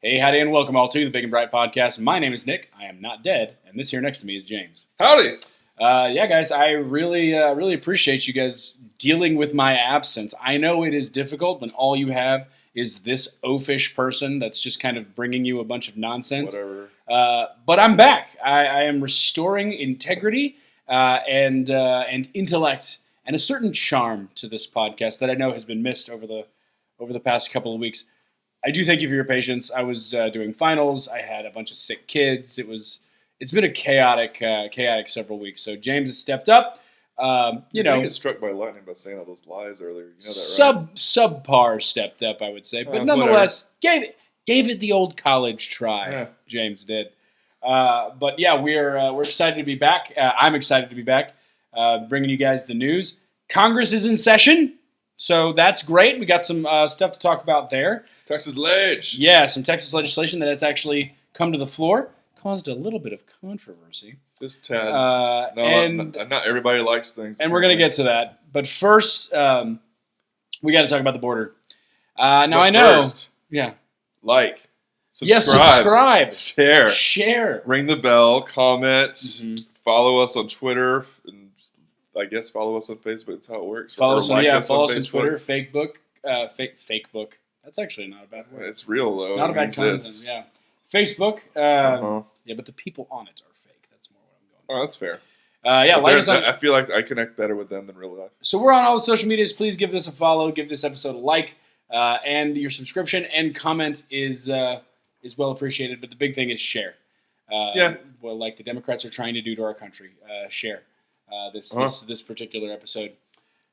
Hey, howdy, and welcome all to the Big and Bright Podcast. My name is Nick. I am not dead, and this here next to me is James. Howdy. Yeah, guys, I really appreciate you guys dealing with my absence. I know it is difficult when all you have is this oafish person that's just kind of bringing you a bunch of nonsense. Whatever. But I'm back. I am restoring integrity and intellect and a certain charm to this podcast that I know has been missed over the past couple of weeks. I do thank you for your patience. I was doing finals. I had a bunch of sick kids. It's been a chaotic several weeks. So James has stepped up. You didn't get struck by lightning by saying all those lies earlier. You know that, right? Subpar stepped up, I would say, but nonetheless gave it the old college try. Yeah. James did. But yeah, we're excited to be back. I'm excited to be back, bringing you guys the news. Congress is in session. So that's great. We got some stuff to talk about there. Texas ledge. Yeah, some Texas legislation that has actually come to the floor. Caused a little bit of controversy. Just tad. Not everybody likes things. And we're going to get to that. But first, we got to talk about the border. I know. Yeah. Like. Subscribe. Yes, subscribe. Share. Ring the bell. Comment. Mm-hmm. Follow us on Twitter. And I guess follow us on Facebook. That's how it works. Follow us on Twitter, Fakebook. That's actually not a bad word. It's real, though. Not a bad concept, yeah. Facebook. Yeah, but the people on it are fake. That's more what I'm going. Oh, that's fair. I feel like I connect better with them than real life. So we're on all the social medias. Please give this a follow. Give this episode a like. And your subscription and comment is well appreciated. But the big thing is share. Well, like the Democrats are trying to do to our country. Share. This particular episode.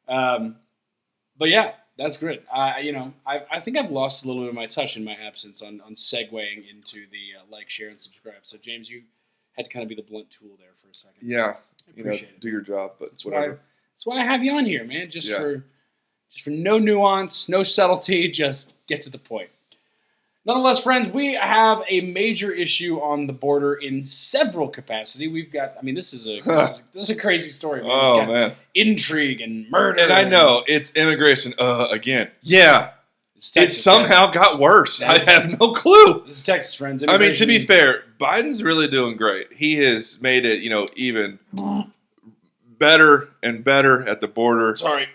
But yeah, that's good. I think I've lost a little bit of my touch in my absence on segueing into the like, share, and subscribe. So James, you had to kind of be the blunt tool there for a second. Yeah, I appreciate it. Do your job, but it's whatever. That's why I have you on here, man. Just for no nuance, no subtlety, just get to the point. Nonetheless, friends, we have a major issue on the border in several capacity. We've got, this is a crazy story. Man. Oh, man. Intrigue and murder. And I know, it's immigration again. Yeah. It somehow got worse. I have no clue. This is Texas, friends. To be fair, Biden's really doing great. He has made it, even better and better at the border. Sorry.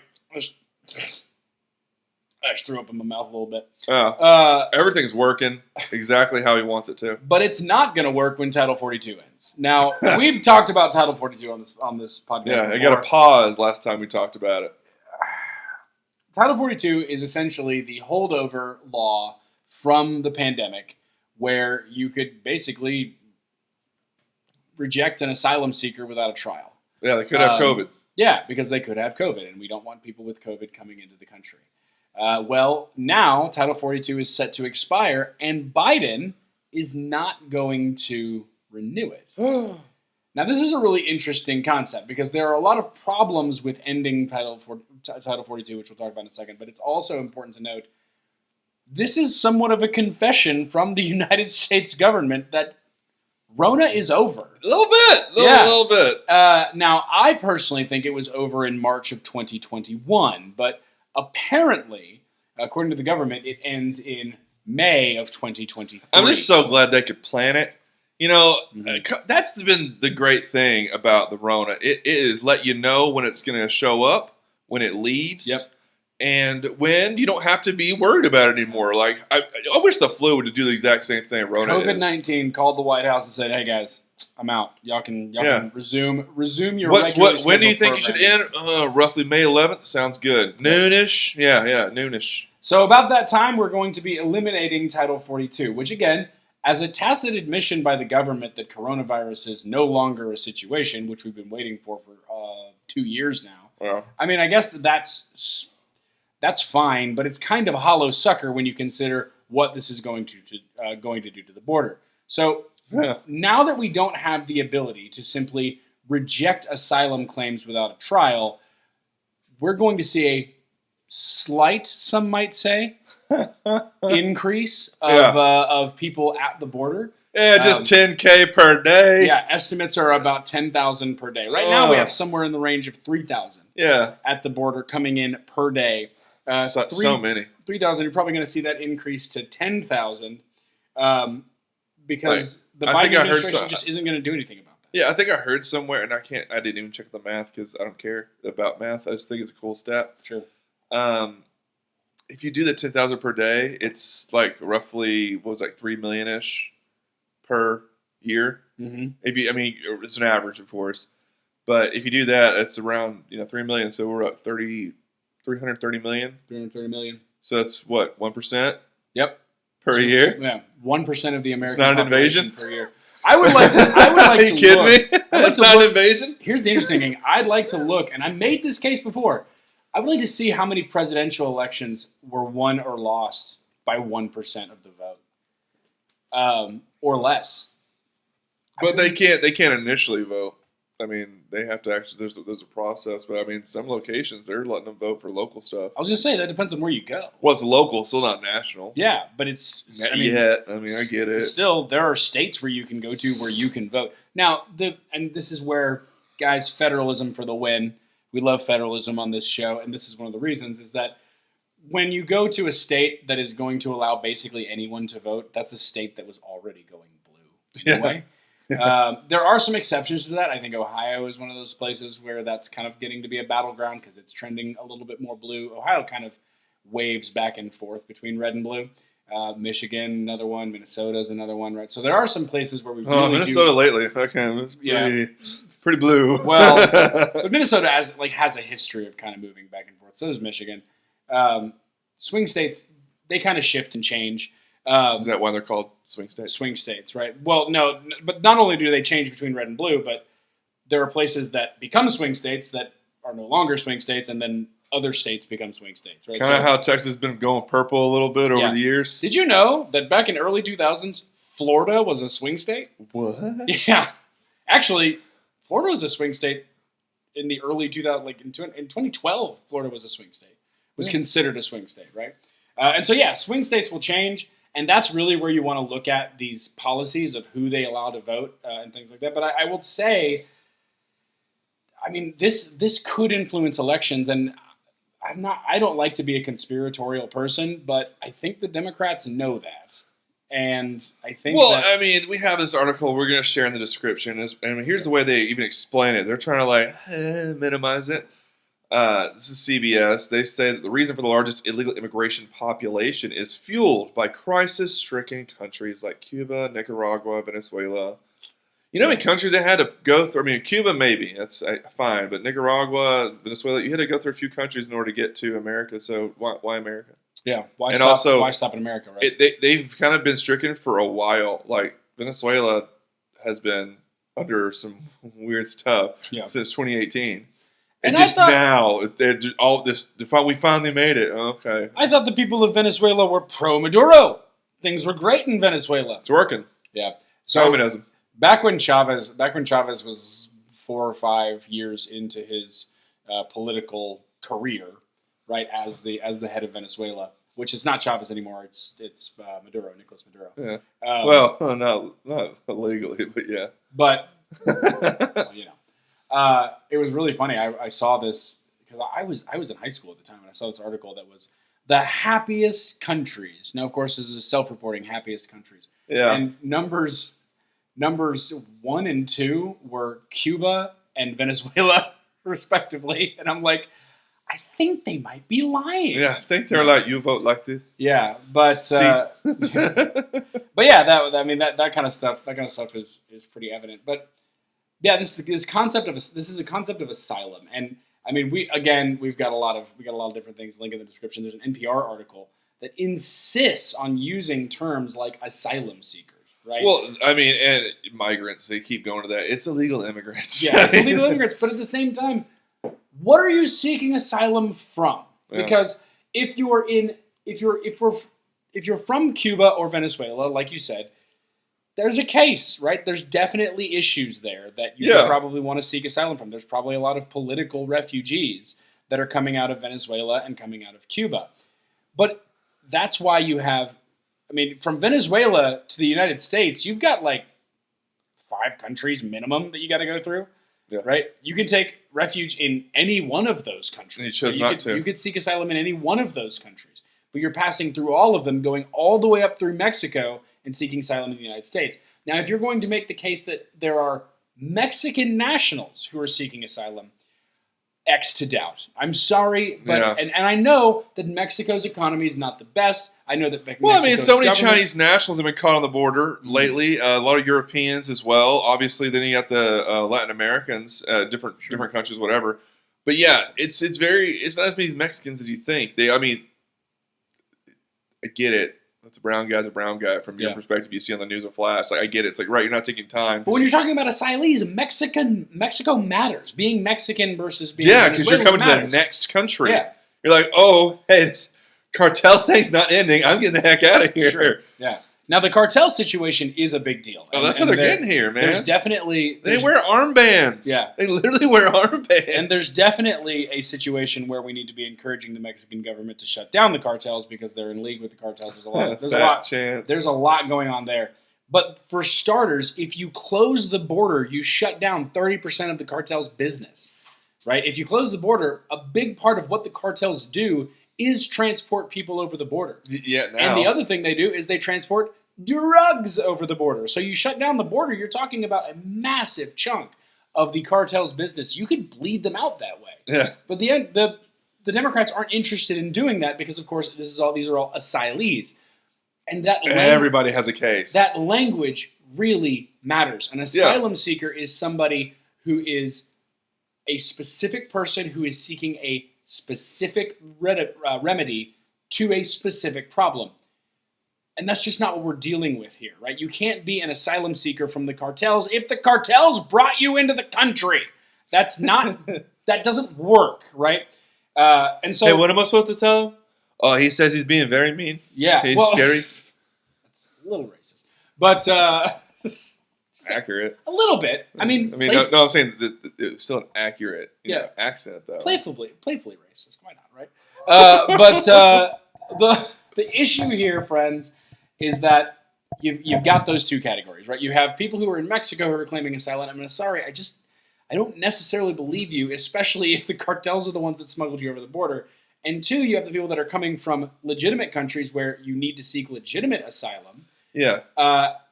I just threw up in my mouth a little bit. Everything's working exactly how he wants it to. But it's not going to work when Title 42 ends. Now, we've talked about Title 42 on this podcast. Yeah, I got a pause last time we talked about it. Title 42 is essentially the holdover law from the pandemic where you could basically reject an asylum seeker without a trial. Yeah, they could have COVID. Yeah, because they could have COVID, and we don't want people with COVID coming into the country. Well, now Title 42 is set to expire, and Biden is not going to renew it. Now, this is a really interesting concept because there are a lot of problems with ending Title 42, which we'll talk about in a second, but it's also important to note this is somewhat of a confession from the United States government that Rona is over. A little bit. Now, I personally think it was over in March of 2021, but apparently, according to the government, it ends in May of 2023. I'm just so glad they could plan it. That's been the great thing about the Rona. It is let you know when it's going to show up, when it leaves, and when you don't have to be worried about it anymore. Like I wish the flu would do the exact same thing Rona is. COVID-19 called the White House and said, "Hey guys, I'm out. Y'all can resume your regular When do you think you should end? Roughly May 11th. Sounds good. Noonish. Yeah, noonish. So about that time, we're going to be eliminating Title 42, which again, as a tacit admission by the government that coronavirus is no longer a situation, which we've been waiting for 2 years now. Yeah. I guess that's fine, but it's kind of a hollow sucker when you consider what this is going to do to the border. So now that we don't have the ability to simply reject asylum claims without a trial, we're going to see a slight, some might say, increase of people at the border. Yeah, just 10K per day. Yeah, estimates are about 10,000 per day. Right now, we have somewhere in the range of 3,000 at the border coming in per day. So many. 3,000, you're probably going to see that increase to 10,000 because the I think Biden I heard administration just isn't going to do anything about that. Yeah, I think I heard somewhere, and I didn't even check the math because I don't care about math. I just think it's a cool stat. Sure. If you do the 10,000 per day, it's like roughly like 3 million ish per year. Mm-hmm. It's an average, of course, but if you do that, it's around 3 million. So we're at 330 million. 330 million. So that's what 1%. Yep. Per year. Yeah, 1% of the American. It's not an population invasion per year. I would like to. Are you kidding me? That's not an invasion. Here's the interesting thing. I'd like to look, and I made this case before. I would like to see how many presidential elections were won or lost by 1% of the vote, or less. But they can't initially vote. I mean, they have to actually. There's a process, but I mean, some locations they're letting them vote for local stuff. I was gonna say that depends on where you go. Well, it's local, still not national. Yeah, but it's not yet. I get it. Still, there are states where you can go to where you can vote. Now, and this is where, guys, federalism for the win. We love federalism on this show, and this is one of the reasons is that when you go to a state that is going to allow basically anyone to vote, that's a state that was already going blue anyway. There are some exceptions to that. I think Ohio is one of those places where that's kind of getting to be a battleground because it's trending a little bit more blue. Ohio kind of waves back and forth between red and blue. Michigan, another one. Minnesota's another one, right? So there are some places where we really Minnesota lately. Okay, that's pretty blue. Well, so Minnesota has a history of kind of moving back and forth. So does Michigan. Swing states, they kind of shift and change. Is that why they're called swing states? Swing states, right? Well, no, but not only do they change between red and blue, but there are places that become swing states that are no longer swing states, and then other states become swing states, right? Kind of how Texas has been going purple a little bit over the years. Did you know that back in early 2000s, Florida was a swing state? What? Yeah. Actually, Florida was a swing state in the early 2000s, in 2012, Florida was a swing state. Was considered a swing state, right? And so, swing states will change. And that's really where you want to look at these policies of who they allow to vote and things like that. But I will say, I mean, this could influence elections, and I don't like to be a conspiratorial person, but I think the Democrats know that. And I think we have this article we're going to share in the description. Here's the way they even explain it. They're trying to minimize it. This is CBS. They say that the reason for the largest illegal immigration population is fueled by crisis-stricken countries like Cuba, Nicaragua, Venezuela. You know how many countries they had to go through? I mean, Cuba maybe, that's fine, but Nicaragua, Venezuela, you had to go through a few countries in order to get to America. So why America? Yeah, why stop in America, right? They've kind of been stricken for a while. Like Venezuela has been under some weird stuff since 2018. And we finally made it. Okay. I thought the people of Venezuela were pro-Maduro. Things were great in Venezuela. It's working. Yeah. So communism. Back when Chavez was 4 or 5 years into his political career, right, as the head of Venezuela, which is not Chavez anymore. It's Maduro, Nicolas Maduro. Yeah. Not illegally, but yeah. But it was really funny. I saw this because I was in high school at the time, and I saw this article that was the happiest countries. Now, of course, this is self-reporting happiest countries. Yeah. And numbers 1 and 2 were Cuba and Venezuela, respectively. And I'm like, I think they might be lying. Yeah, I think they're like, you vote like this. Yeah, but but yeah, that kind of stuff is pretty evident. But yeah, this is a concept of asylum, and I mean we've got a lot of different things. Link in the description. There's an NPR article that insists on using terms like asylum seekers. Right. Well, I mean, and migrants, they keep going to that. It's illegal immigrants. Yeah, it's illegal immigrants, but at the same time, what are you seeking asylum from? Yeah. Because if you're from Cuba or Venezuela, like you said, there's a case, right? There's definitely issues there that you could probably want to seek asylum from. There's probably a lot of political refugees that are coming out of Venezuela and coming out of Cuba. But that's why you have, I mean, from Venezuela to the United States, you've got like 5 countries minimum that you got to go through, right? You can take refuge in any one of those countries. And you chose not to. You could seek asylum in any one of those countries. But you're passing through all of them, going all the way up through Mexico, and seeking asylum in the United States. Now, if you're going to make the case that there are Mexican nationals who are seeking asylum, X to doubt. I'm sorry, but and I know that Mexico's economy is not the best. I know that Mexico's so many Chinese nationals have been caught on the border lately. A lot of Europeans as well. Obviously, then you got the Latin Americans, different countries, whatever. But yeah, it's not as many Mexicans as you think. I get it. That's a brown guy's a brown guy. From your perspective, you see on the news or flash. Like, I get it. It's like, right, you're not taking time. But when you're talking about asylees, Mexico matters. Being Mexican versus being because you're coming to the next country. Yeah. You're like, oh, hey, this cartel thing's not ending. I'm getting the heck out of here. Sure. Yeah. Now, the cartel situation is a big deal. That's how they're getting here, man. There's definitely... They wear armbands. Yeah. They literally wear armbands. And there's definitely a situation where we need to be encouraging the Mexican government to shut down the cartels because they're in league with the cartels. There's a lot going on there. But for starters, if you close the border, you shut down 30% of the cartel's business. Right? If you close the border, a big part of what the cartels do is transport people over the border. Yeah, now. And the other thing they do is they transport drugs over the border. So you shut down the border, you're talking about a massive chunk of the cartel's business. You could bleed them out that way. Yeah. But the Democrats aren't interested in doing that because, of course, these are all asylees. And everybody has a case. That language really matters. An asylum seeker is somebody who is a specific person who is seeking a specific remedy to a specific problem. And that's just not what we're dealing with here, right? You can't be an asylum seeker from the cartels if the cartels brought you into the country. That's not, that doesn't work, right? And so... Hey, what am I supposed to tell him? Oh, he says he's being very mean. Yeah. He's scary. That's a little racist. But... accurate. A little bit. I mean, no, I'm saying it's still an accurate accent, though. Playfully racist. Why not, right? The issue here, friends, is that you've got those two categories, right? You have people who are in Mexico who are claiming asylum. I'm sorry, I don't necessarily believe you, especially if the cartels are the ones that smuggled you over the border. And two, you have the people that are coming from legitimate countries where you need to seek legitimate asylum. Yeah.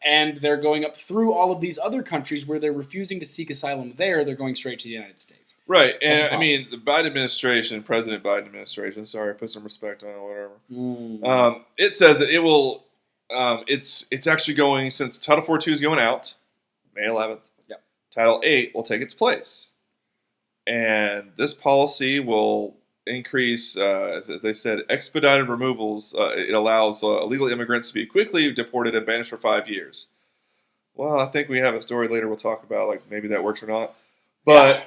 And they're going up through all of these other countries where they're refusing to seek asylum there. They're going straight to the United States. Right. And I mean, the Biden administration, President Biden administration, sorry, put some respect on it, whatever. It says that it will, it's actually going, since Title 42 is going out, May 11th, Title 8 will take its place. And this policy will increase, as they said, expedited removals. It allows illegal immigrants to be quickly deported and banished for 5 years. Well, I think we have a story later we'll talk about, like maybe that works or not. But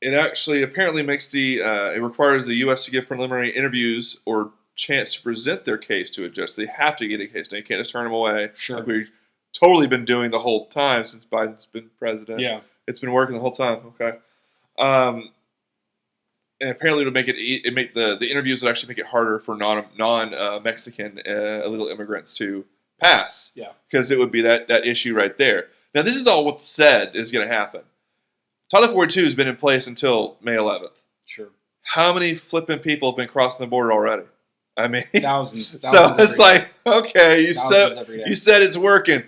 it actually apparently makes it requires the U.S. to give preliminary interviews or chance to present their case to a judge. They have to get a case. Now, you can't just turn them away. Sure. Like we've totally been doing the whole time since Biden's been president. Yeah. It's been working the whole time. Okay. And apparently it'll make the interviews would actually make it harder for non-Mexican illegal immigrants to pass. Yeah. Because it would be that issue right there. Now, this is all what's said is going to happen. Title 42 has been in place until May 11th. Sure. How many flipping people have been crossing the border already? I mean, thousands so it's like, okay, you said it's working.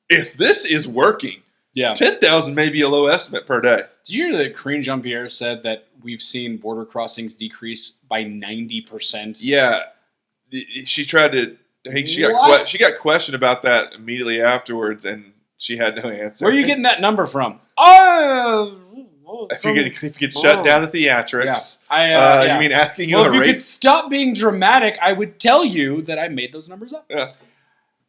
If this is working, 10,000 may be a low estimate per day. Did you hear that Karine Jean-Pierre said that we've seen border crossings decrease by 90%? Yeah. She tried to... I think she got questioned about that immediately afterwards, and she had no answer. Where are you getting that number from? If you could shut down the theatrics. Yeah. You mean asking you if you could stop being dramatic, I would tell you that I made those numbers up. Yeah.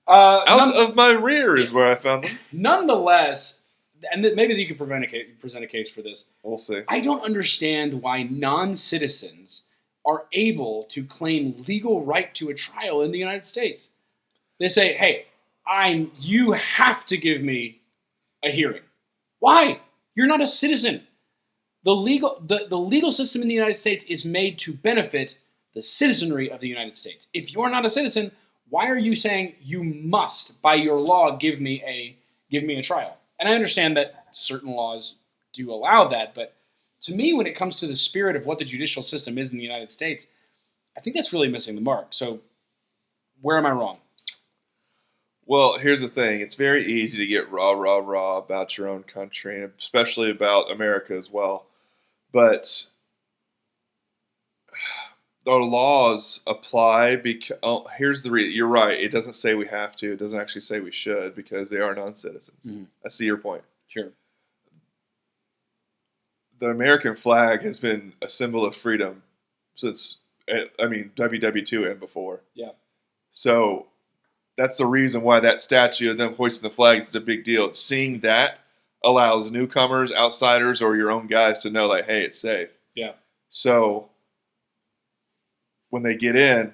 Out of my rear is where I found them. Nonetheless, and maybe you could present a case for this. We'll see. I don't understand why non-citizens are able to claim legal right to a trial in the United States. They say, hey, you have to give me a hearing. Why? You're not a citizen. The legal system in the United States is made to benefit the citizenry of the United States. If you're not a citizen, why are you saying you must, by your law, give me a trial? And I understand that certain laws do allow that, but to me, when it comes to the spirit of what the judicial system is in the United States, I think that's really missing the mark. So where am I wrong? Well, here's the thing. It's very easy to get rah, rah, rah about your own country, and especially about America as well. But the laws apply because here's the reason. You're right. It doesn't say we have to. It doesn't actually say we should because they are non-citizens. Mm-hmm. I see your point. Sure. The American flag has been a symbol of freedom since, WW2 and before. Yeah. So that's the reason why that statue of them hoisting the flag is a big deal. Seeing that allows newcomers, outsiders, or your own guys to know, like, hey, it's safe. Yeah. So when they get in,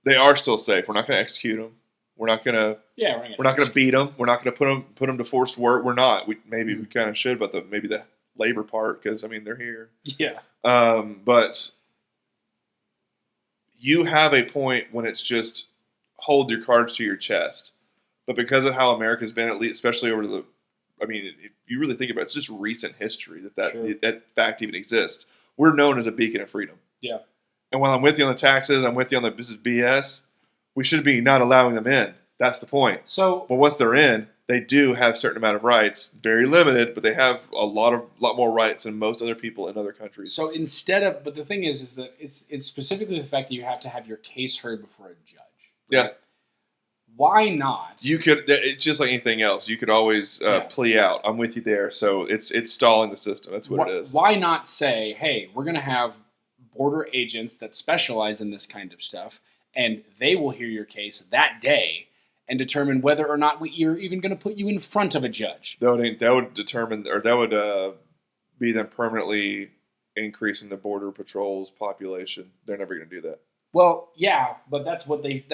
they are still safe. We're not going to execute them. We're not going to. Yeah, we're not going to beat them. We're not going to put them to forced work. We're not. We kind of should, but maybe the labor part because they're here. Yeah. But you have a point when it's just hold your cards to your chest. But because of how America's been, at least, especially over if you really think about it, it's just recent history that fact even exists. We're known as a beacon of freedom. Yeah. And while I'm with you on the taxes, I'm with you on this is BS. We should be not allowing them in. That's the point. So, but once they're in, they do have a certain amount of rights, very limited, but they have a lot more rights than most other people in other countries. So but the thing is that it's specifically the fact that you have to have your case heard before a judge. Right? Yeah. Why not? You could. It's just like anything else. You could always plea out. I'm with you there. So it's stalling the system. That's what it is. Why not say, hey, we're going to have border agents that specialize in this kind of stuff, and they will hear your case that day and determine whether or not we're even going to put you in front of a judge. That would determine, or that would be them permanently increasing the border patrol's population. They're never going to do that. Well, yeah, but that's what they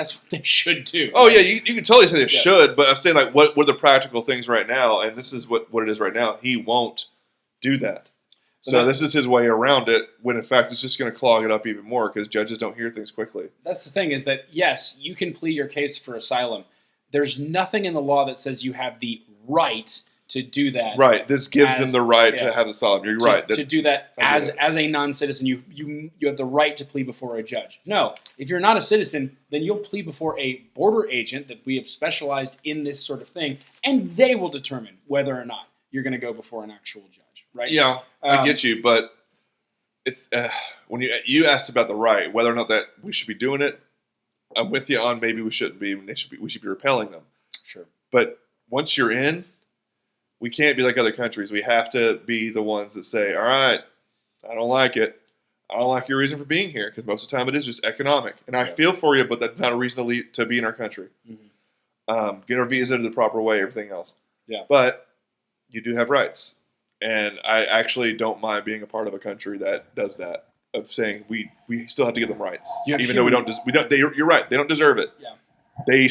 should do. Oh yeah, you can totally say they should, but I'm saying like what are the practical things right now, and this is what it is right now. He won't do that. So this is his way around it, when in fact it's just going to clog it up even more because judges don't hear things quickly. That's the thing is that, yes, you can plead your case for asylum. There's nothing in the law that says you have the right to do that. Right. This gives them the right to have asylum. You're right. To do that as a non-citizen, you have the right to plead before a judge. No, if you're not a citizen, then you'll plead before a border agent that we have specialized in this sort of thing, and they will determine whether or not you're going to go before an actual judge. Right? Yeah, I get you, but it's when you asked about the right, whether or not that we should be doing it. I'm with you on maybe we shouldn't be. We should be repelling them. Sure. But once you're in, we can't be like other countries. We have to be the ones that say, "All right, I don't like it. I don't like your reason for being here," because most of the time it is just economic. And I feel for you, but that's not a reason to be in our country. Mm-hmm. Get our visa the proper way, everything else. Yeah. But you do have rights. And I actually don't mind being a part of a country that does that, of saying we still have to give them rights, even though we don't. You're right. They don't deserve it. Yeah.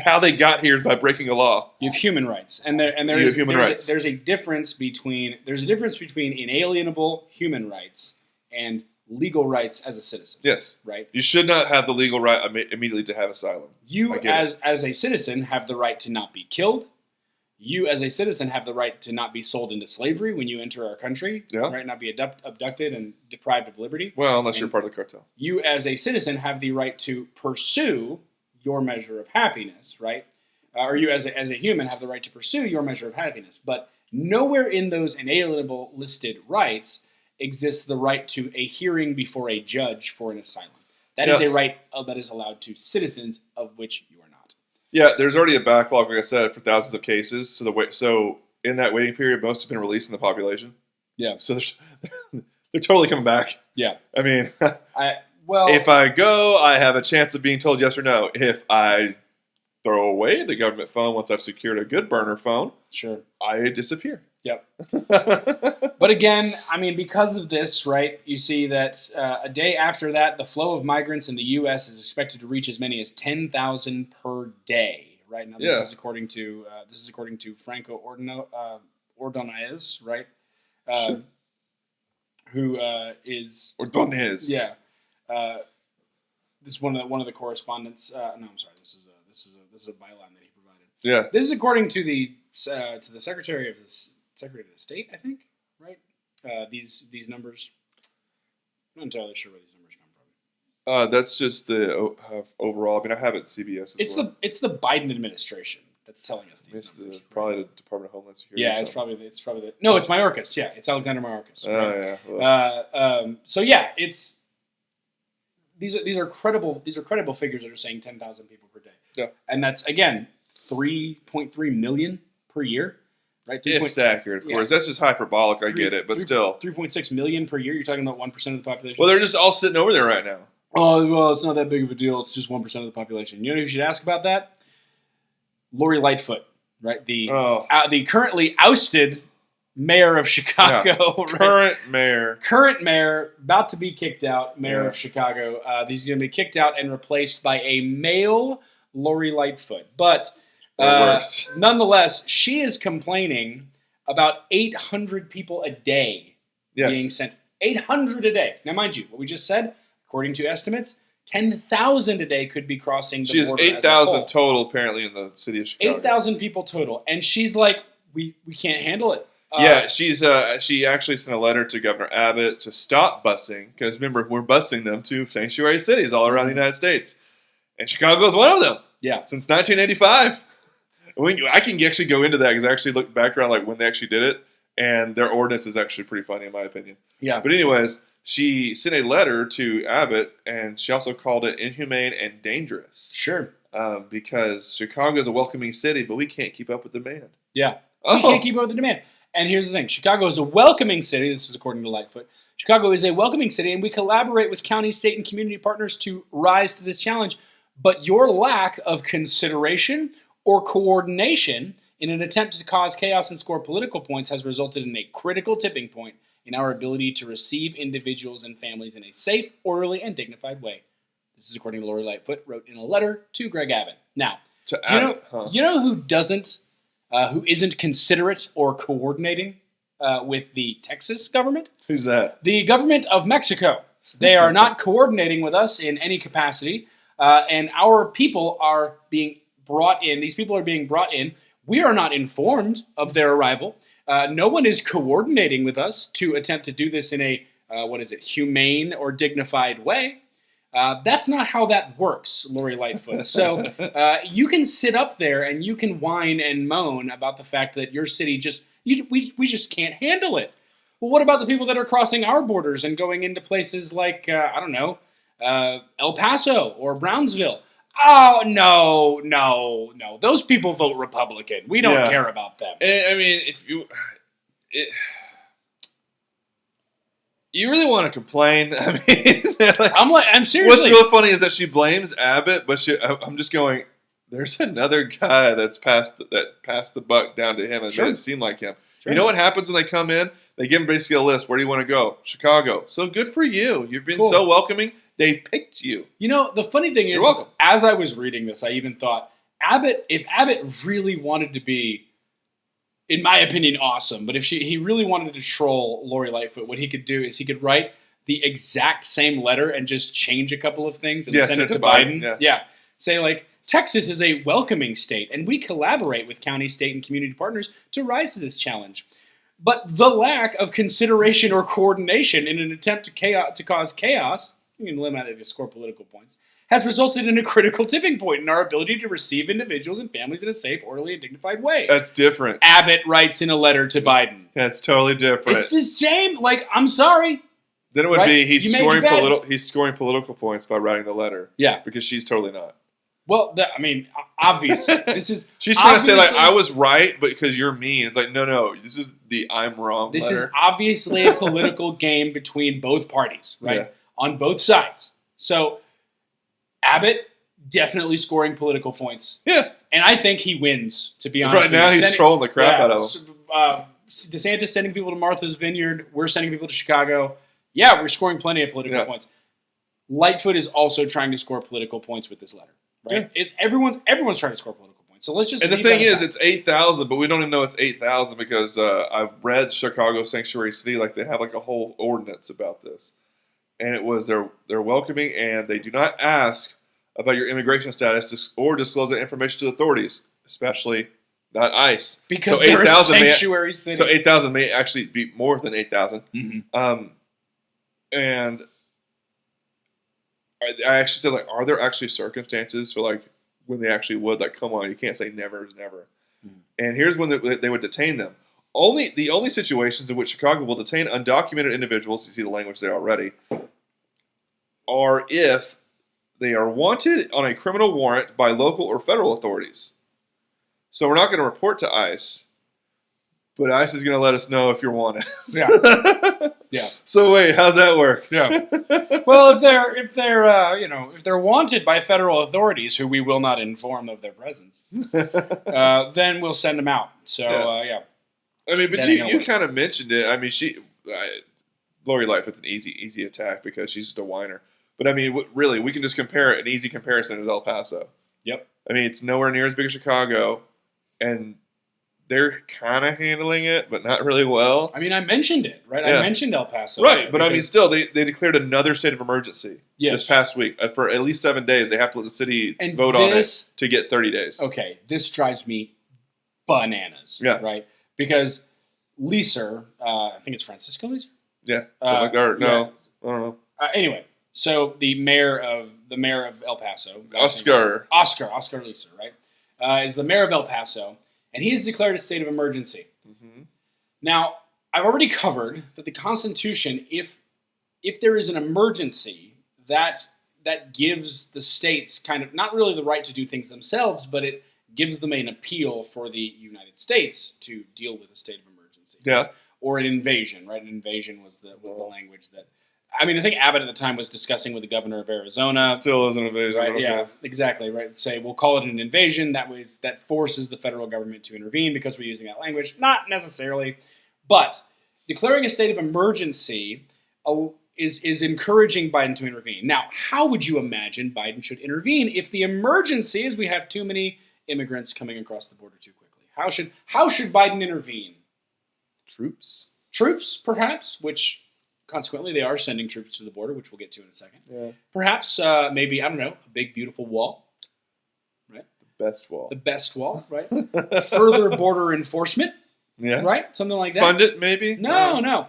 How they got here is by breaking a law. You have human rights, there's a difference between inalienable human rights and legal rights as a citizen. Yes. Right. You should not have the legal right immediately to have asylum. You as a citizen have the right to not be killed. You, as a citizen, have the right to not be sold into slavery when you enter our country, right? Not be abducted and deprived of liberty. Well, unless you're part of the cartel. You, as a citizen, have the right to pursue your measure of happiness, right? Or you, as a human, have the right to pursue your measure of happiness. But nowhere in those inalienable listed rights exists the right to a hearing before a judge for an asylum. That is a right that is allowed to citizens, of which you are not. Yeah, there's already a backlog, like I said, for thousands of cases. So in that waiting period, most have been released in the population. Yeah. So they're totally coming back. Yeah. I mean, well, if I go, I have a chance of being told yes or no. If I throw away the government phone once I've secured a good burner phone, sure, I disappear. Yep. But again, I mean, because of this, right, you see that a day after that, the flow of migrants in the U.S. is expected to reach as many as 10,000 per day. Right now, this is according to Franco Ordonez, right? Sure. Who is Ordonez? Yeah. This is one of the correspondents. No, I'm sorry. This is a byline that he provided. Yeah. This is according to the Secretary of the State, I think, right? These numbers. I'm not entirely sure where these numbers come from. That's just the overall. I mean, I have it at CBS as well. It's the Biden administration that's telling us these numbers. Probably the Department of Homeland Security. Yeah, it's probably the no, it's Mayorkas. Yeah, it's Alexander Mayorkas. Right? Oh yeah. Well. So yeah, it's these are credible figures that are saying 10,000 people per day. Yeah, and that's again 3.3 million per year. Right, if it's accurate, of course. That's just hyperbolic. I get it, but still, 3.6 million per year. You're talking about 1% of the population. Well, they're just all sitting over there right now. Oh, well, it's not that big of a deal. It's just 1% of the population. You know who you should ask about that? Lori Lightfoot, right? The currently ousted mayor of Chicago. Yeah. Right? Current mayor, about to be kicked out, mayor of Chicago. He's going to be kicked out and replaced by a male Lori Lightfoot. But nonetheless, she is complaining about 800 people a day being sent. 800 a day. Now, mind you, what we just said, according to estimates, 10,000 a day could be crossing the border. She has 8,000 total, apparently, in the city of Chicago. 8,000 people total. And she's like, we can't handle it. She actually sent a letter to Governor Abbott to stop busing, because remember, we're busing them to sanctuary cities all around the United States. And Chicago is one of them. Yeah. Since 1985. I can actually go into that because I actually looked back around like when they actually did it, and their ordinance is actually pretty funny in my opinion. Yeah. But anyways, she sent a letter to Abbott, and she also called it inhumane and dangerous. Sure. Because Chicago is a welcoming city, but we can't keep up with demand. Yeah. We can't keep up with the demand. And here's the thing. Chicago is a welcoming city. This is according to Lightfoot. Chicago is a welcoming city, and we collaborate with county, state, and community partners to rise to this challenge. But your lack of consideration or coordination in an attempt to cause chaos and score political points has resulted in a critical tipping point in our ability to receive individuals and families in a safe, orderly, and dignified way. This is according to Lori Lightfoot, wrote in a letter to Greg Abbott. Now, you know who isn't considerate or coordinating with the Texas government? Who's that? The government of Mexico. They are not coordinating with us in any capacity, and our people are being brought in. These people are being brought in. We are not informed of their arrival. No one is coordinating with us to attempt to do this in a, humane or dignified way. That's not how that works, Lori Lightfoot. So you can sit up there and you can whine and moan about the fact that your city we just can't handle it. Well, what about the people that are crossing our borders and going into places like, El Paso or Brownsville? Oh, no. Those people vote Republican. We don't care about them. I mean, you really want to complain? I mean, I'm seriously. What's real funny is that she blames Abbott, but I'm just going, there's another guy that's passed the buck down to him and made it seem like him. Sure. You know what happens when they come in? They give him basically a list. Where do you want to go? Chicago. So good for you. You've been so welcoming. They picked you. You know, the funny thing is, as I was reading this, I even thought, if Abbott really wanted to be, in my opinion, awesome, but if he really wanted to troll Lori Lightfoot, what he could do is he could write the exact same letter and just change a couple of things and send it to Biden. Yeah. Say like, Texas is a welcoming state, and we collaborate with county, state, and community partners to rise to this challenge. But the lack of consideration or coordination in an attempt to cause chaos, you can eliminate it to score political points, has resulted in a critical tipping point in our ability to receive individuals and families in a safe, orderly, and dignified way. That's different. Abbott writes in a letter to Biden. That's totally different. It's the same. Like, I'm sorry. Then it would be he's scoring political points by writing the letter. Yeah. Because she's totally not. Well, obviously, she's trying to say, like, I was right, but because you're mean. It's like, no, this is the I'm wrong This letter. is obviously a political game between both parties, right? Yeah. On both sides. So, Abbott definitely scoring political points. Yeah. And I think he wins, to be honest with you. Right now, he's trolling the crap out of him. DeSantis sending people to Martha's Vineyard. We're sending people to Chicago. Yeah, we're scoring plenty of political points. Lightfoot is also trying to score political points with this letter. Right? Yeah. Everyone's trying to score political points. So let's just. And the thing is, it's 8,000, but we don't even know it's 8,000 because I've read Chicago Sanctuary City, like they have like a whole ordinance about this, and it was they're welcoming and they do not ask about your immigration status or disclose that information to authorities, especially not ICE. Because so they're a sanctuary city. So 8,000 may actually be more than 8,000. Mm-hmm. And I actually said, like, are there actually circumstances for, like, when they actually would? Like, come on, you can't say never is never. Mm-hmm. And here's when they would detain them. The only situations in which Chicago will detain undocumented individuals, you see the language there already, are if they are wanted on a criminal warrant by local or federal authorities. So we're not going to report to ICE, but ICE is going to let us know if you're wanted. Yeah. Yeah. So wait, how's that work? Yeah. Well, if they're wanted by federal authorities, who we will not inform of their presence, then we'll send them out. So yeah. I mean, but you kind of mentioned it. I mean, Lori Lightfoot's an easy attack because she's just a whiner. But I mean, really, we can just compare it. An easy comparison is El Paso. Yep. I mean, it's nowhere near as big as Chicago, and they're kind of handling it, but not really well. I mean, I mentioned it, right? Yeah. I mentioned El Paso. Right, but I mean, still, they declared another state of emergency this past week. For at least 7 days, they have to let the city vote on it to get 30 days. Okay, this drives me bananas. Yeah. Right? Because Leeser, I think it's Francisco Leeser? Yeah, something like that. No, I don't know. Anyway, so the mayor of El Paso, Oscar Leeser, right, is the mayor of El Paso, and he has declared a state of emergency. Mm-hmm. Now, I've already covered that the Constitution, if there is an emergency, that gives the states kind of not really the right to do things themselves, but it gives them an appeal for the United States to deal with a state of emergency. Yeah. Or an invasion, right? An invasion was the language that. I mean, I think Abbott at the time was discussing with the governor of Arizona. Still is an invasion, right? Yeah, exactly. Right. Say we'll call it an invasion. That forces the federal government to intervene because we're using that language. Not necessarily, but declaring a state of emergency is encouraging Biden to intervene. Now, how would you imagine Biden should intervene if the emergency is we have too many immigrants coming across the border too quickly? How should Biden intervene? Troops, perhaps, which consequently they are sending troops to the border, which we'll get to in a second. Yeah. Perhaps, maybe, I don't know, a big, beautiful wall, right? The best wall, right? Further border enforcement, right? Something like that. Fund it, maybe? No.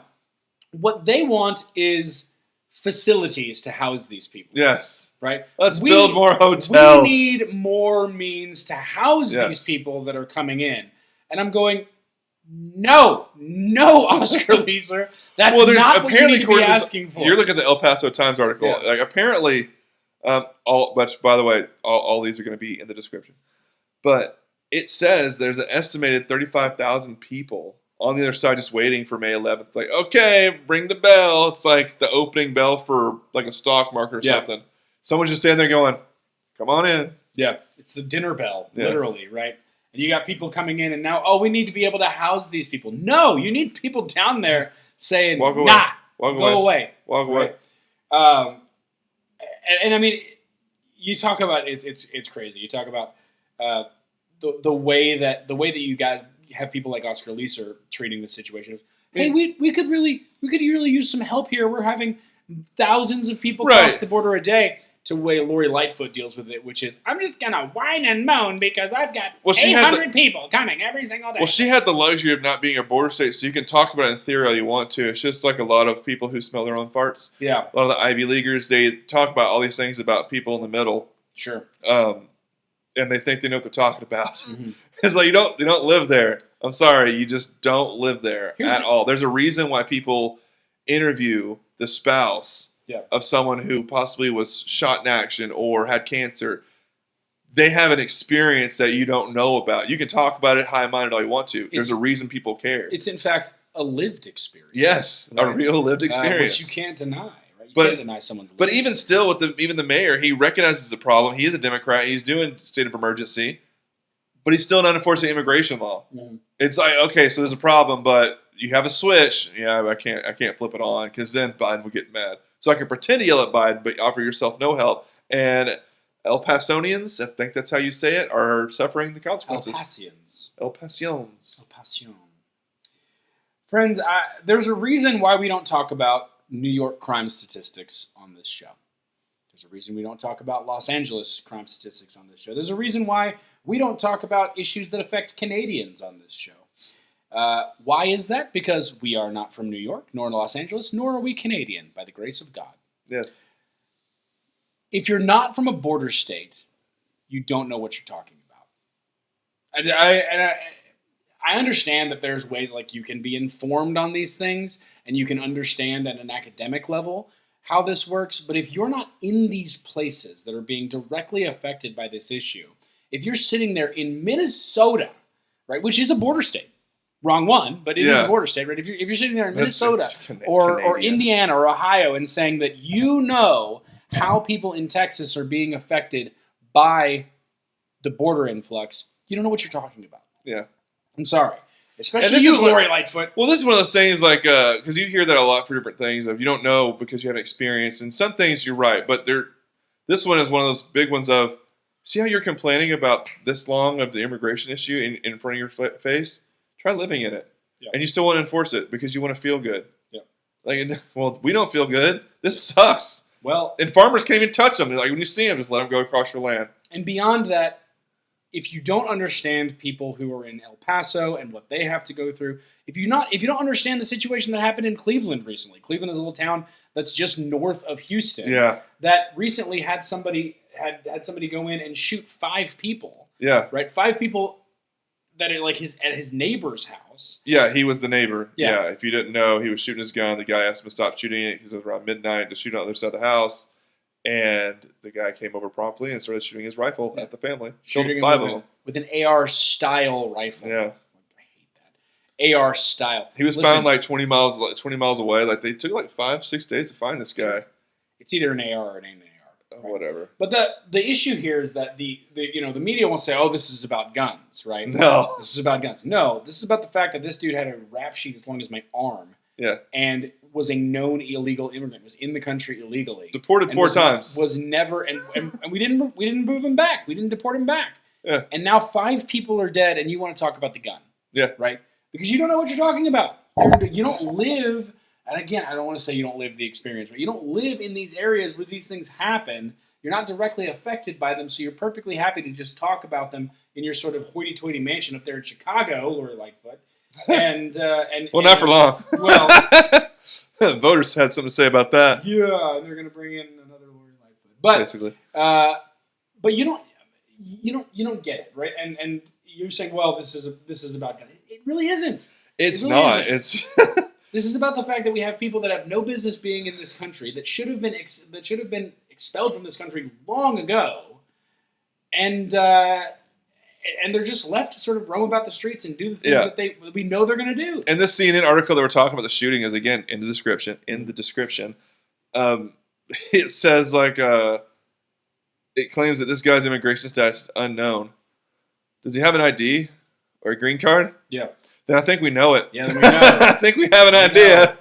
What they want is facilities to house these people. Yes. Right? Let's build more hotels. We need more means to house these people that are coming in. And I'm going... No, Oscar Leeser. That's not what you need to be asking for. You're looking at the El Paso Times article. Yeah. Like apparently, but by the way, all these are going to be in the description. But it says there's an estimated 35,000 people on the other side just waiting for May 11th. Like, okay, ring the bell. It's like the opening bell for like a stock market or something. Someone's just standing there going, "Come on in." Yeah, it's the dinner bell, literally, right? And you got people coming in and now, we need to be able to house these people. No, you need people down there saying, go away. Walk away. And I mean, you talk about, it's crazy. You talk about the way that you guys have people like Oscar Leeser treating the situation. Hey, we could really use some help here. We're having thousands of people cross the border a day. To the way Lori Lightfoot deals with it, which is, I'm just going to whine and moan because I've got 800 people coming every single day. Well, she had the luxury of not being a border state, so you can talk about it in theory all you want to. It's just like a lot of people who smell their own farts. Yeah. A lot of the Ivy Leaguers, they talk about all these things about people in the middle. Sure. And they think they know what they're talking about. Mm-hmm. It's like, they don't live there. I'm sorry, you just don't live there at all. There's a reason why people interview the spouse of someone who possibly was shot in action or had cancer. They have an experience that you don't know about. You can talk about it high-minded all you want to. There's a reason people care. It's, in fact, a lived experience. Yes, right? A real lived experience. Which you can't deny, right? You can't deny someone's lived. But even still, with even the mayor, he recognizes the problem. He is a Democrat. He's doing state of emergency. But he's still not enforcing immigration law. Mm-hmm. It's like, okay, so there's a problem, but you have a switch. Yeah, I can't flip it on because then Biden will get mad. So I can pretend to yell at Biden, but offer yourself no help. And El Pasonians, I think that's how you say it, are suffering the consequences. El Pasions. Friends, there's a reason why we don't talk about New York crime statistics on this show. There's a reason we don't talk about Los Angeles crime statistics on this show. There's a reason why we don't talk about issues that affect Canadians on this show. Why is that? Because we are not from New York, nor Los Angeles, nor are we Canadian, by the grace of God. Yes. if you're not from a border state, you don't know what you're talking about. I understand that there's ways like you can be informed on these things and you can understand at an academic level how this works. But if you're not in these places that are being directly affected by this issue, if you're sitting there in Minnesota, right, which is a border state, wrong one, but it is a border state, right? If you're sitting there in Minnesota or Indiana or Ohio and saying that you know how people in Texas are being affected by the border influx, you don't know what you're talking about. Yeah. I'm sorry. Especially you, Lori Lightfoot. Well, this is one of those things like, because you hear that a lot for different things of you don't know because you haven't experienced. And some things you're right, but this one is one of those big ones of, see how you're complaining about this long of the immigration issue in front of your face? Try living in it. Yeah. And you still want to enforce it because you want to feel good. Yeah. Like, well, we don't feel good. This sucks. Well, and farmers can't even touch them. Like when you see them, just let them go across your land. And beyond that, if you don't understand people who are in El Paso and what they have to go through, if you don't understand the situation that happened in Cleveland recently, Cleveland is a little town that's just north of Houston. Yeah. That recently had somebody go in and shoot 5 people. Yeah. Right, 5 people that are like at his neighbor's house. Yeah, he was the neighbor. Yeah. If you didn't know, he was shooting his gun. The guy asked him to stop shooting it because it was around midnight to shoot on the other side of the house. And the guy came over promptly and started shooting his rifle at the family. Shooting 5 of them. With an AR-style rifle. Yeah. I hate that. AR-style. He was found like 20 miles away. Like they took like 5-6 days to find this guy. It's either an AR or it ain't an AR. Right? Whatever. But the issue here is that the media will say, oh, this is about guns, right? No. This is about guns. No, this is about the fact that this dude had a rap sheet as long as my arm. Yeah. And was a known illegal immigrant, was in the country illegally. Deported 4 times. Was never, and we didn't move him back. We didn't deport him back. Yeah. And now 5 people are dead, and you want to talk about the gun. Yeah. Right? Because you don't know what you're talking about. You don't live, and again, I don't want to say you don't live the experience, but you don't live in these areas where these things happen. You're not directly affected by them, so you're perfectly happy to just talk about them in your sort of hoity-toity mansion up there in Chicago, Lori Lightfoot. And not for long. Well, voters had something to say about that. Yeah, they're going to bring in another Lori Lightfoot. But basically, but you don't get it, right? And you're saying, well, this is about guns. It really isn't. It's really not. Isn't. It's this is about the fact that we have people that have no business being in this country that should have been expelled from this country long ago, and they're just left to sort of roam about the streets and do the things that we know they're going to do. And this CNN article that we're talking about the shooting is, again, in the description. It says, like, it claims that this guy's immigration status is unknown. Does he have an ID or a green card? Yeah. Then I think we know it. Yeah, then we know it. I think we have an idea.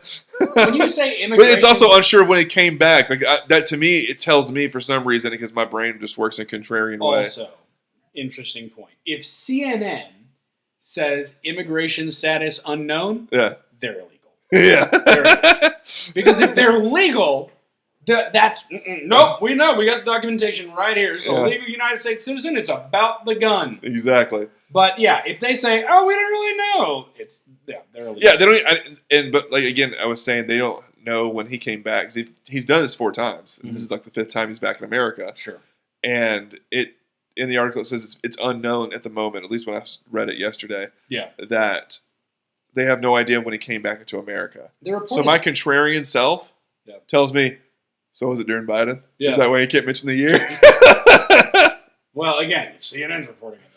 When you say immigration... But it's also unsure when he came back. Like that, to me, it tells me, for some reason, because my brain just works in a contrarian way. Also... interesting point. If CNN says immigration status unknown, they're illegal. Yeah. Because if they're legal, that's nope. We know. We got the documentation right here. It's a legal United States citizen. It's about the gun. Exactly. But yeah, if they say, "Oh, we don't really know," they're illegal. Yeah, they don't. But like again, I was saying they don't know when he came back because he's done this 4 times. And This is like the 5th time he's back in America. Sure. And in the article, it says it's unknown at the moment, at least when I read it yesterday, that they have no idea when he came back into America. So my contrarian self tells me, so was it during Biden? Yeah. Is that why you can't mention the year? Well, again, CNN's reporting it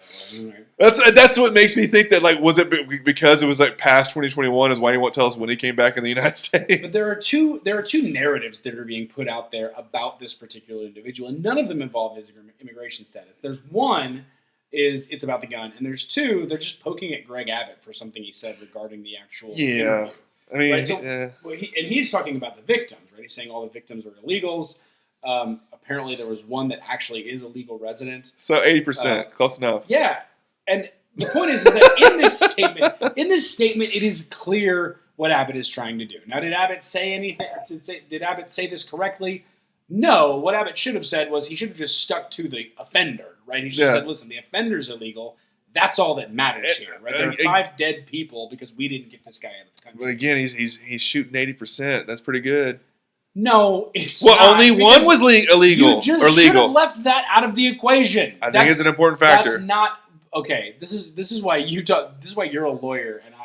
that way. That's what makes me think that, like, was it because it was like past 2021 is why you won't tell us when he came back in the United States? But there are two narratives that are being put out there about this particular individual, and none of them involve his immigration status. There's one is it's about the gun, and there's 2 they're just poking at Greg Abbott for something he said regarding the actual interview. I mean, right? He's talking about the victims, right? He's saying all the victims are illegals. Apparently, there was one that actually is a legal resident. So 80%, close enough. Yeah, and the point is that in this statement, it is clear what Abbott is trying to do. Now, did Abbott say anything? Did Abbott say this correctly? No. What Abbott should have said was he should have just stuck to the offender, right? He should have said, "Listen, the offender's illegal. That's all that matters here, right? There are 5 dead people because we didn't get this guy out of the country." But again, he's shooting 80%. That's pretty good. No, it's Well, not, only one was illegal You just or should have legal. left that out of the equation. I think it's an important factor. That's not okay. This is why you talk. This is why you're a lawyer, and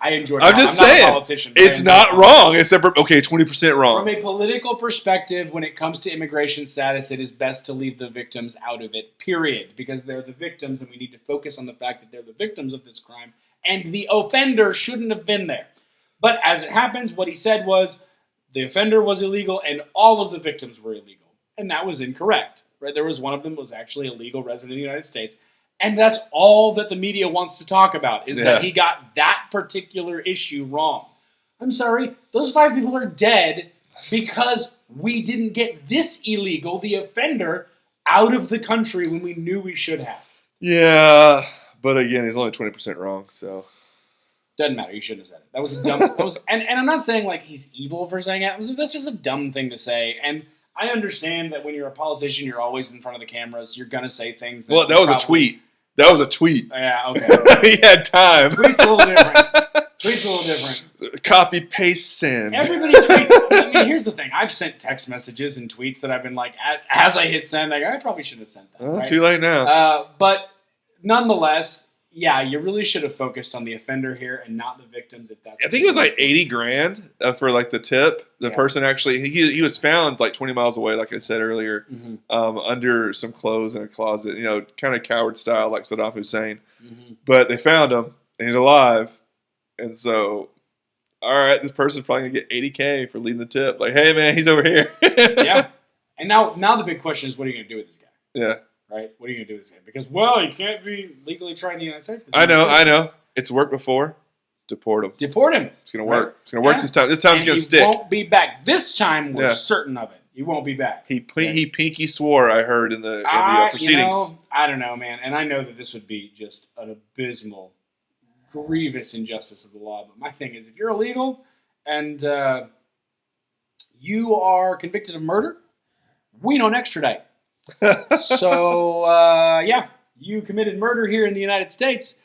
I enjoy. I'm just not saying, a politician. it's not wrong. Except for 20% wrong. From a political perspective, when it comes to immigration status, it is best to leave the victims out of it. Period, because they're the victims, and we need to focus on the fact that they're the victims of this crime, and the offender shouldn't have been there. But as it happens, what he said was the offender was illegal, and all of the victims were illegal, and that was incorrect. Right? There was one of them was actually a legal resident of the United States. And that's all that the media wants to talk about, is that he got that particular issue wrong. I'm sorry, those 5 people are dead because we didn't get this illegal, the offender, out of the country when we knew we should have. Yeah, but again, he's only 20% wrong, so. Doesn't matter, you shouldn't have said it. That was a dumb... and I'm not saying like he's evil for saying it. That's just a dumb thing to say, and I understand that when you're a politician, you're always in front of the cameras, you're going to say things that... Well, that was a tweet. That was a tweet. Yeah, okay. He had time. Tweet's a little different. Copy, paste, send. Everybody tweets. I mean, here's the thing. I've sent text messages and tweets that I've been like, as I hit send, like, I probably shouldn't have sent that. Oh, right? Too late now. But nonetheless, yeah, you really should have focused on the offender here and not the victims. If that's, I think it was like $80,000 for like the tip. The person actually, he was found like 20 miles away, like I said earlier, under some clothes in a closet. You know, kind of coward style, like Saddam Hussein. But they found him, and he's alive. And so, all right, this person's probably gonna get $80,000 for leading the tip. Like, hey man, he's over here. Yeah. And now the big question is, what are you gonna do with this guy? Yeah. Right? What are you going to do with this guy? Because, well, you can't be legally tried in the United States. I know. It's worked before. Deport him. It's going to work. Right. It's going to work this time. This time it's going to stick. He won't be back. This time we're certain of it. He won't be back. He pinky swore, I heard, in the proceedings. I don't know, man. And I know that this would be just an abysmal, grievous injustice of the law. But my thing is, if you're illegal and you are convicted of murder, we don't extradite. So, you committed murder here in the United States,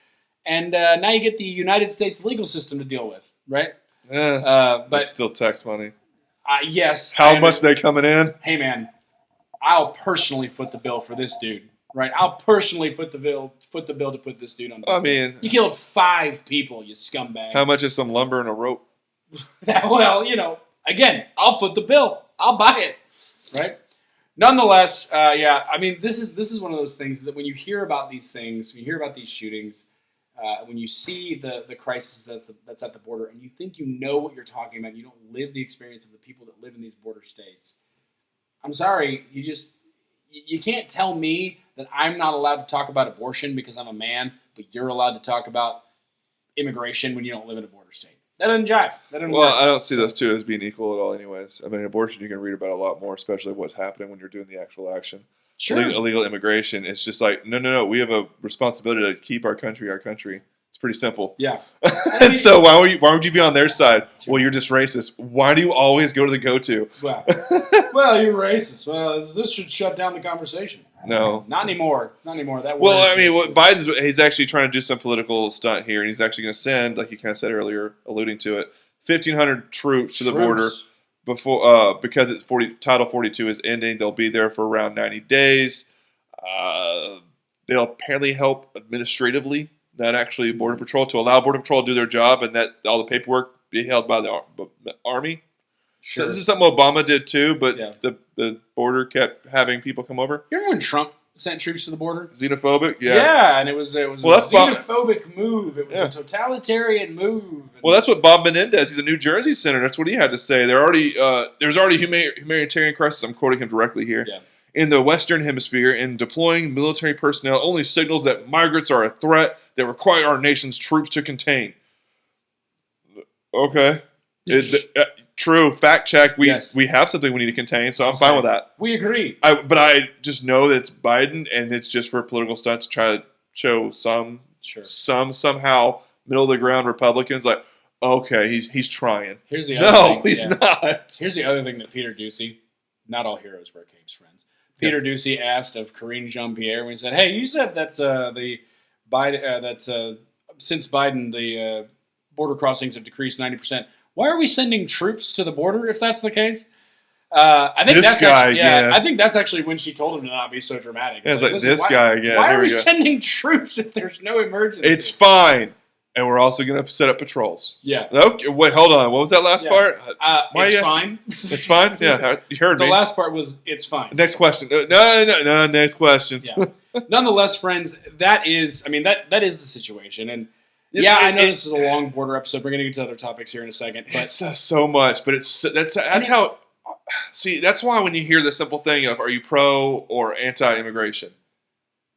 and now you get the United States legal system to deal with, right? But it's still tax money. Yes. How much they coming in? Hey, man, I'll personally foot the bill for this dude, right? I'll personally foot the bill to put this dude on. I mean, you killed 5 people, you scumbag. How much is some lumber and a rope? Well, again, I'll foot the bill. I'll buy it, right? Nonetheless, I mean, this is one of those things that when you hear about these things, when you hear about these shootings, when you see the crisis that's at the border, and you think you know what you're talking about, you don't live the experience of the people that live in these border states. I'm sorry, you can't tell me that I'm not allowed to talk about abortion because I'm a man, but you're allowed to talk about immigration when you don't live in a border state. That doesn't jive. That doesn't work. I don't see those two as being equal at all anyways. I mean, abortion you can read about a lot more, especially what's happening when you're doing the actual action. Sure. Illegal immigration, it's just like, no. We have a responsibility to keep our country. It's pretty simple. Yeah. And so why would you be on their side? Sure. Well, you're just racist. Why do you always go to the go-to? Well, you're racist. Well, this should shut down the conversation. No. Not anymore. That he's actually trying to do some political stunt here, and he's actually going to send, like you kind of said earlier, alluding to it, 1,500 troops to the border before because it's Title 42 is ending. They'll be there for around 90 days. They'll apparently help administratively, not actually Border Patrol, to allow Border Patrol to do their job and that all the paperwork be held by the Army. Sure. So this is something Obama did too, but the border kept having people come over. You remember when Trump sent troops to the border? Xenophobic, yeah. Yeah, and it was a xenophobic move. It was a totalitarian move. Well, that's what Bob Menendez, he's a New Jersey senator, that's what he had to say. There's already humanitarian crisis, I'm quoting him directly here, in the Western Hemisphere, and deploying military personnel only signals that migrants are a threat that require our nation's troops to contain. Okay. True. Fact check. We have something we need to contain, so I'm fine with that. We agree. But I just know that it's Biden, and it's just for a political stunt to try to show somehow middle of the ground Republicans like, okay, he's trying. Here's the other thing. He's not. Here's the other thing that Peter Ducey, not all heroes wear capes, friends. Peter Ducey asked of Karine Jean-Pierre when he said, "Hey, you said that since Biden the border crossings have decreased 90%. Why are we sending troops to the border if that's the case? I think This that's guy actually, again. I think that's actually when she told him to not be so dramatic. Yeah, it's like "Listen, this guy again. Why Here are we we go. sending troops if there's no emergency? It's fine. And we're also going to set up patrols. Yeah. Okay, wait, hold on. What was that last Yeah. part? Why It's you fine. It's fine? Yeah, you heard The me. last part was it's fine. Next question. No, next question. Yeah. Nonetheless, friends, that is the situation. And I know this is a long border episode. We're going to get to other topics here in a second. But It's so much, but that's how. See, that's why when you hear the simple thing of "Are you pro or anti-immigration?"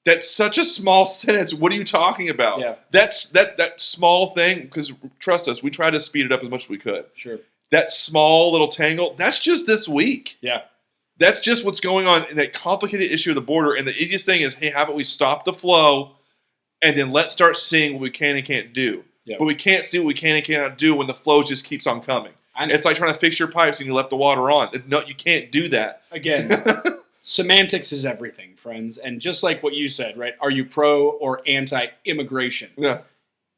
That's such a small sentence. What are you talking about? Yeah. That's that small thing. Because trust us, we tried to speed it up as much as we could. Sure. That small little tangle. That's just this week. Yeah. That's just what's going on in that complicated issue of the border. And the easiest thing is, hey, how about we stop the flow, and then let's start seeing what we can and can't do. Yep. But we can't see what we can and cannot do when the flow just keeps on coming. It's like trying to fix your pipes and you left the water on. No, you can't do that. Again, semantics is everything, friends. And just like what you said, right? Are you pro or anti-immigration? Yeah.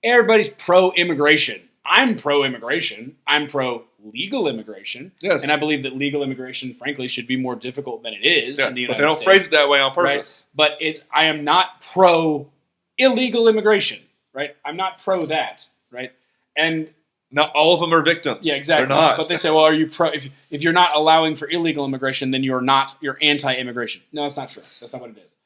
Everybody's pro-immigration. I'm pro-immigration. I'm pro-legal immigration. Yes. And I believe that legal immigration, frankly, should be more difficult than it is in the United States. But they don't phrase it that way on purpose. Right? But I am not pro-illegal immigration, right? I'm not pro that, right? And not all of them are victims. yeah, exactly. They're not. But they say, well, are you pro? If you're not allowing for illegal immigration, then you're anti-immigration. No, that's not true. That's not what it is.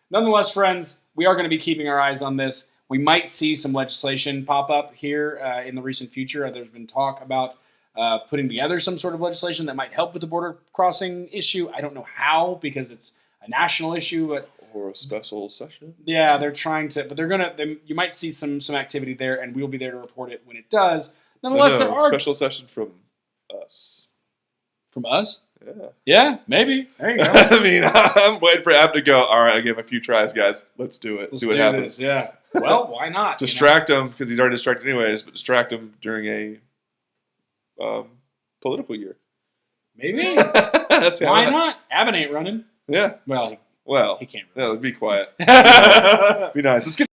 Nonetheless, friends, we are going to be keeping our eyes on this. We might see some legislation pop up here in the recent future. There's been talk about putting together some sort of legislation that might help with the border crossing issue. I don't know how because it's a national issue, but or a special session. Yeah, they're trying to, but you might see some activity there, and we'll be there to report it when it does. Nonetheless, there are special session from us. From us? Yeah. Yeah, maybe. There you go. I mean, I'm waiting for Ab to go. All right, I give him a few tries, guys. Let's do it. See what happens. Yeah. Well, why not? Distract him because he's already distracted anyways. But distract him during a political year. Maybe. That's why not? Abbott ain't running. Yeah. Well, Well, he can't. Yeah, be quiet. Be nice. Be nice. Let's get